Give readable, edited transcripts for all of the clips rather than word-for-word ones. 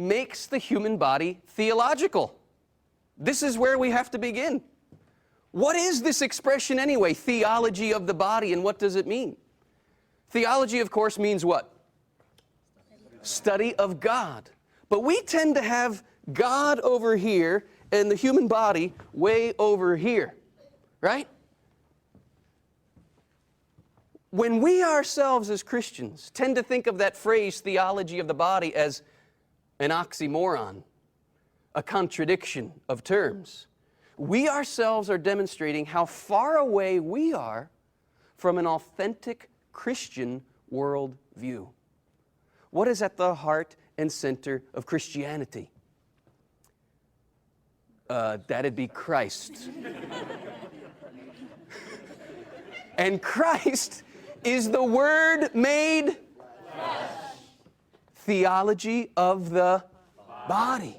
makes the human body theological? This is where we have to begin. What is this expression anyway, theology of the body, and what does it mean? Theology, of course, means what? Study of God. But we tend to have God over here and the human body way over here, right? When we ourselves as Christians tend to think of that phrase, theology of the body, as an oxymoron, a contradiction of terms, we ourselves are demonstrating how far away we are from an authentic Christian worldview. What is at the heart and center of Christianity? That'd be Christ. And Christ is the Word made flesh. Theology of the body.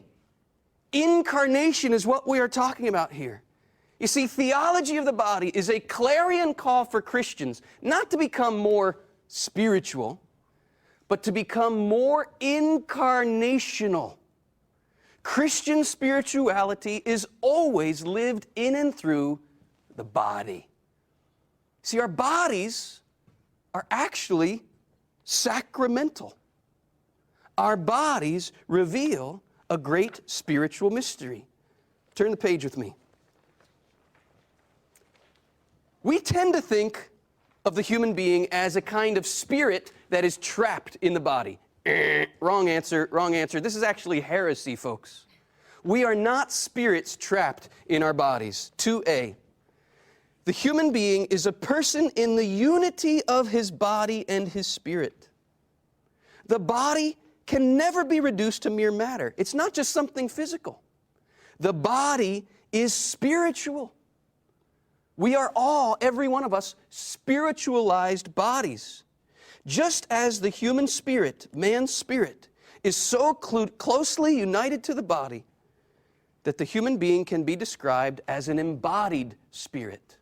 Incarnation is what we are talking about here. You see, theology of the body is a clarion call for Christians, not to become more spiritual, but to become more incarnational. Christian spirituality is always lived in and through the body. See, our bodies are actually sacramental. Our bodies reveal a great spiritual mystery. Turn the page with me. We tend to think of the human being as a kind of spirit that is trapped in the body. Wrong answer, wrong answer. This is actually heresy, folks. We are not spirits trapped in our bodies. 2a. The human being is a person in the unity of his body and his spirit. The body can never be reduced to mere matter. It's not just something physical. The body is spiritual. We are all, every one of us, spiritualized bodies. Just as the human spirit, man's spirit, is so closely united to the body that the human being can be described as an embodied spirit.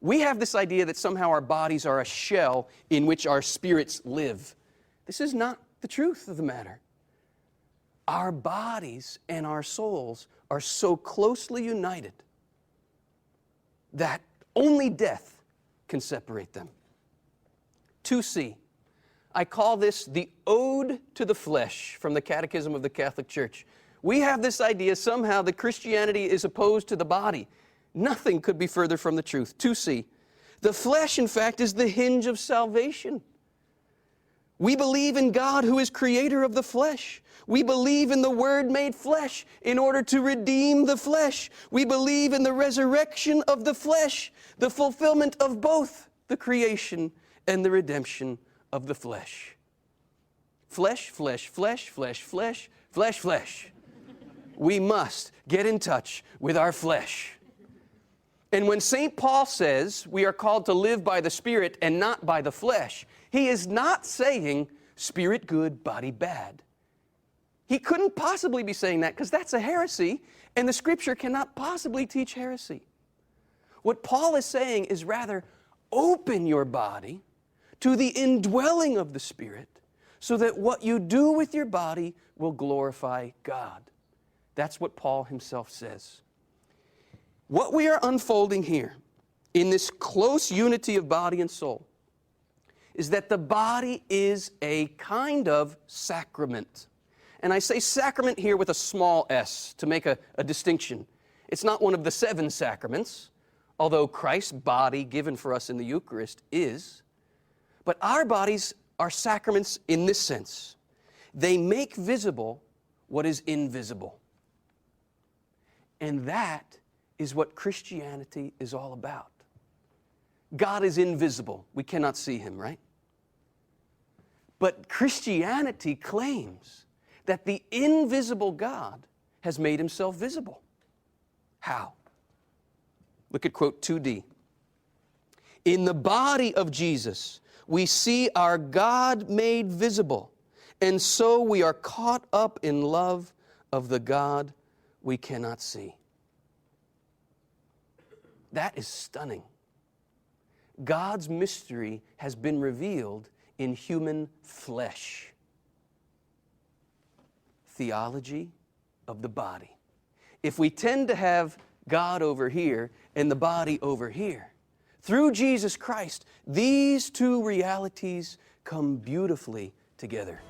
We have this idea that somehow our bodies are a shell in which our spirits live. This is not the truth of the matter. Our bodies and our souls are so closely united that only death can separate them. 2c. I call this the Ode to the Flesh from the Catechism of the Catholic Church. We have this idea somehow that Christianity is opposed to the body. Nothing could be further from the truth. 2c. The flesh, in fact, is the hinge of salvation. We believe in God who is creator of the flesh. We believe in the Word made flesh in order to redeem the flesh. We believe in the resurrection of the flesh, the fulfillment of both the creation and the redemption of the flesh. Flesh, flesh, flesh, flesh, flesh, flesh, flesh. We must get in touch with our flesh. And when St. Paul says we are called to live by the Spirit and not by the flesh, he is not saying spirit good, body bad. He couldn't possibly be saying that because that's a heresy, and the Scripture cannot possibly teach heresy. What Paul is saying is rather open your body to the indwelling of the Spirit so that what you do with your body will glorify God. That's what Paul himself says. What we are unfolding here in this close unity of body and soul is that the body is a kind of sacrament. And I say sacrament here with a small s to make a distinction. It's not one of the 7 sacraments, although Christ's body given for us in the Eucharist is. But our bodies are sacraments in this sense. They make visible what is invisible. And that is what Christianity is all about. God is invisible. We cannot see Him, right? But Christianity claims that the invisible God has made Himself visible. How? Look at quote 2d. In the body of Jesus, we see our God made visible, and so we are caught up in love of the God we cannot see. That is stunning. God's mystery has been revealed in human flesh. theology of the body. If we tend to have God over here and the body over here, through Jesus Christ, these two realities come beautifully together.